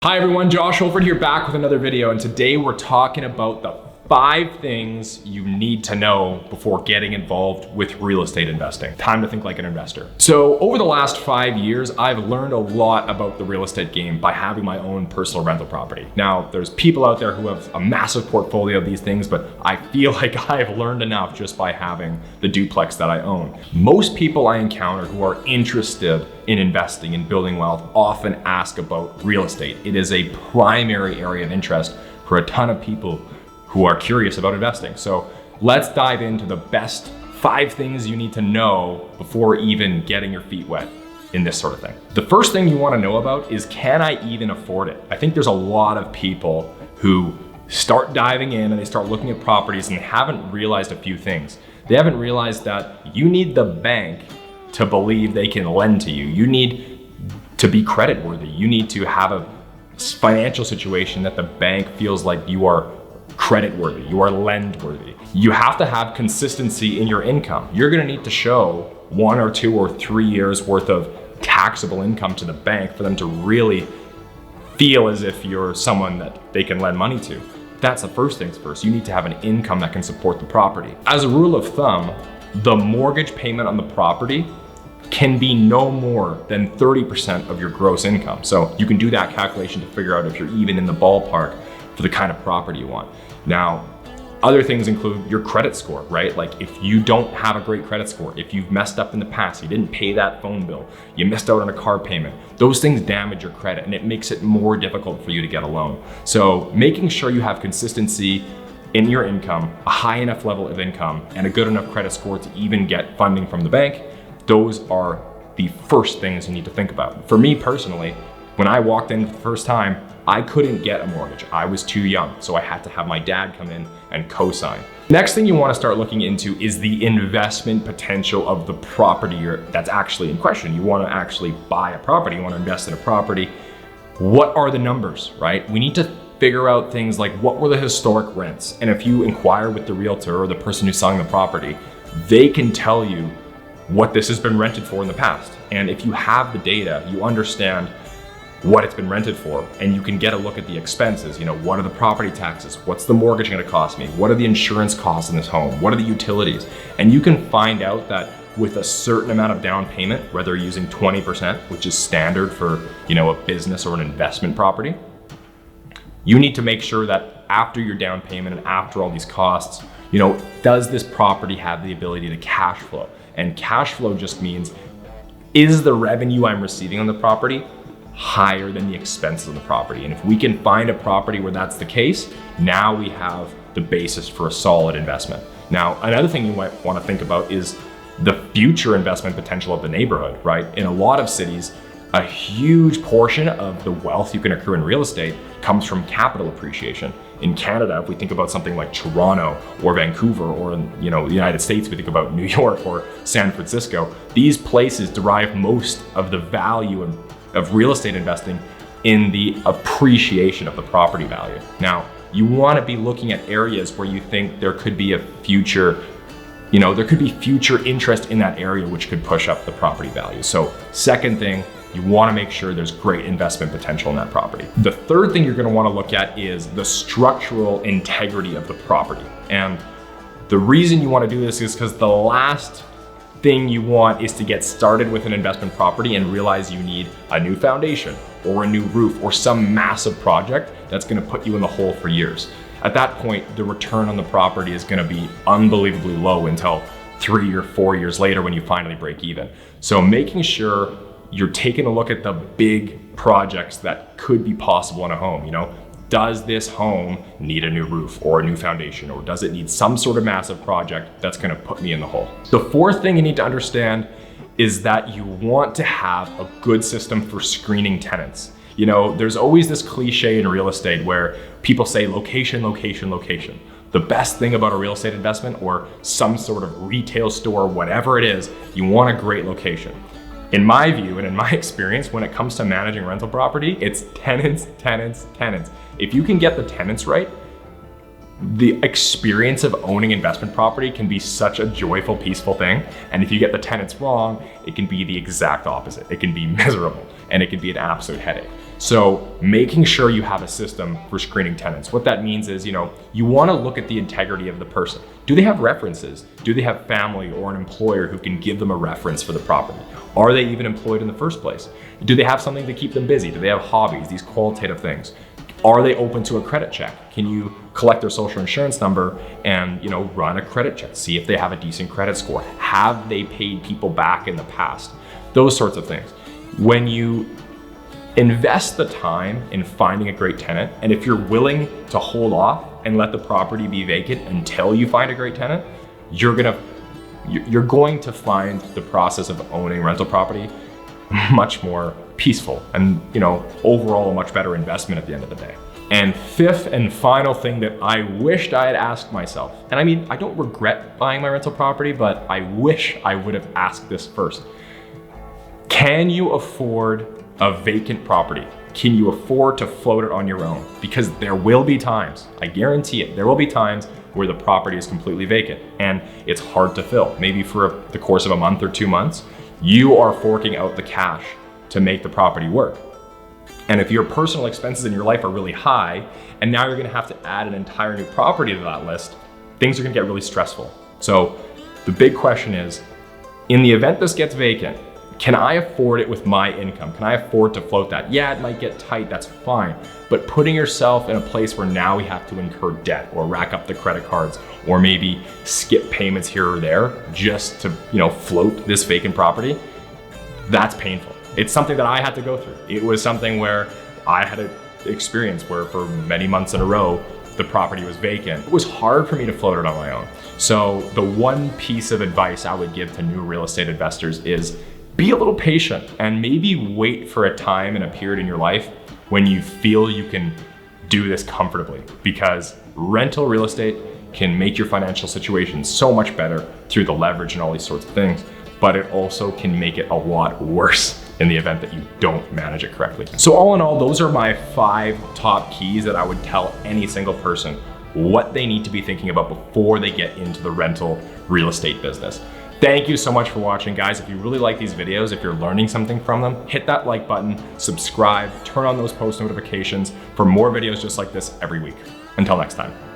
Hi everyone, Josh Olfert here, back with another video, and today we're talking about the 5 things you need to know before getting involved with real estate investing. Time to think like an investor. So over the last 5 years, I've learned a lot about the real estate game by having my own personal rental property. Now, there's people out there who have a massive portfolio of these things, but I feel like I've learned enough just by having the duplex that I own. Most people I encounter who are interested in investing and building wealth often ask about real estate. It is a primary area of interest for a ton of people who are curious about investing. So let's dive into the best 5 things you need to know before even getting your feet wet in this sort of thing. The first thing you want to know about is, can I even afford it? I think there's a lot of people who start diving in and they start looking at properties and they haven't realized a few things. They haven't realized that you need the bank to believe they can lend to you. You need to be credit worthy. You need to have a financial situation that the bank feels like you are credit worthy, you are lend worthy. You have to have consistency in your income. You're gonna need to show 1 or 2 or 3 years worth of taxable income to the bank for them to really feel as if you're someone that they can lend money to. That's the first things first. You need to have an income that can support the property. As a rule of thumb, the mortgage payment on the property can be no more than 30% of your gross income. So you can do that calculation to figure out if you're even in the ballpark for the kind of property you want. Now, other things include your credit score, right? Like if you don't have a great credit score, if you've messed up in the past, you didn't pay that phone bill, you missed out on a car payment, those things damage your credit and it makes it more difficult for you to get a loan. So making sure you have consistency in your income, a high enough level of income, and a good enough credit score to even get funding from the bank, those are the first things you need to think about. For me personally, when I walked in for the first time, I couldn't get a mortgage. I was too young, so I had to have my dad come in and co-sign. Next thing you want to start looking into is the investment potential of the property that's actually in question. You want to actually buy a property, you want to invest in a property. What are the numbers, right? We need to figure out things like, what were the historic rents? And if you inquire with the realtor or the person who's selling the property, they can tell you what this has been rented for in the past. And if you have the data, you understand what it's been rented for, and you can get a look at the expenses. You know, what are the property taxes? What's the mortgage gonna cost me? What are the insurance costs in this home? What are the utilities? And you can find out that with a certain amount of down payment, whether you're using 20%, which is standard for, you know, a business or an investment property, you need to make sure that after your down payment and after all these costs, you know, does this property have the ability to cash flow? And cash flow just means, is the revenue I'm receiving on the property higher than the expenses on the property? And if we can find a property where that's the case, now we have the basis for a solid investment. Now, another thing you might want to think about is the future investment potential of the neighborhood, right? In a lot of cities, a huge portion of the wealth you can accrue in real estate comes from capital appreciation. In Canada, if we think about something like Toronto or Vancouver, or in, you know, the United States, we think about New York or San Francisco, these places derive most of the value of real estate investing in the appreciation of the property value. Now, you want to be looking at areas where you think there could be a future, you know, there could be future interest in that area which could push up the property value. So second thing, you want to make sure there's great investment potential in that property. The third thing you're going to want to look at is the structural integrity of the property. And the reason you want to do this is because the last thing you want is to get started with an investment property and realize you need a new foundation or a new roof or some massive project that's going to put you in the hole for years. At that point, the return on the property is going to be unbelievably low until 3 or 4 years later when you finally break even. So making sure you're taking a look at the big projects that could be possible in a home. You know, does this home need a new roof or a new foundation, or does it need some sort of massive project that's gonna put me in the hole? The fourth thing you need to understand is that you want to have a good system for screening tenants. You know, there's always this cliche in real estate where people say location, location, location. The best thing about a real estate investment or some sort of retail store, whatever it is, you want a great location. In my view and in my experience, when it comes to managing rental property, it's tenants, tenants, tenants. If you can get the tenants right, the experience of owning investment property can be such a joyful, peaceful thing. And if you get the tenants wrong, it can be the exact opposite. It can be miserable and it can be an absolute headache. So making sure you have a system for screening tenants. What that means is, you want to look at the integrity of the person. Do they have references? Do they have family or an employer who can give them a reference for the property? Are they even employed in the first place? Do they have something to keep them busy? Do they have hobbies? These qualitative things. Are they open to a credit check? Can you collect their social insurance number and run a credit check? See if they have a decent credit score. Have they paid people back in the past? Those sorts of things. When you invest the time in finding a great tenant, and if you're willing to hold off and let the property be vacant until you find a great tenant, you're going to find the process of owning rental property much more peaceful and overall a much better investment at the end of the day. And fifth and final thing that I wished I had asked myself, and I don't regret buying my rental property, but I wish I would have asked this first. Can you afford a vacant property? Can you afford to float it on your own? Because there will be times, I guarantee it, there will be times where the property is completely vacant and it's hard to fill. Maybe for the course of a month or 2 months, you are forking out the cash to make the property work. And if your personal expenses in your life are really high, and now you're gonna have to add an entire new property to that list, things are gonna get really stressful. So the big question is, in the event this gets vacant, can I afford it with my income? Can I afford to float that? Yeah, it might get tight, that's fine. But putting yourself in a place where now we have to incur debt or rack up the credit cards or maybe skip payments here or there just to float this vacant property, that's painful. It's something that I had to go through. It was something where I had an experience where for many months in a row, the property was vacant. It was hard for me to float it on my own. So the one piece of advice I would give to new real estate investors is be a little patient and maybe wait for a time and a period in your life when you feel you can do this comfortably, because rental real estate can make your financial situation so much better through the leverage and all these sorts of things, but it also can make it a lot worse in the event that you don't manage it correctly. So all in all, those are my 5 top keys that I would tell any single person what they need to be thinking about before they get into the rental real estate business. Thank you so much for watching, guys. If you really like these videos, if you're learning something from them, hit that like button, subscribe, turn on those post notifications for more videos just like this every week. Until next time.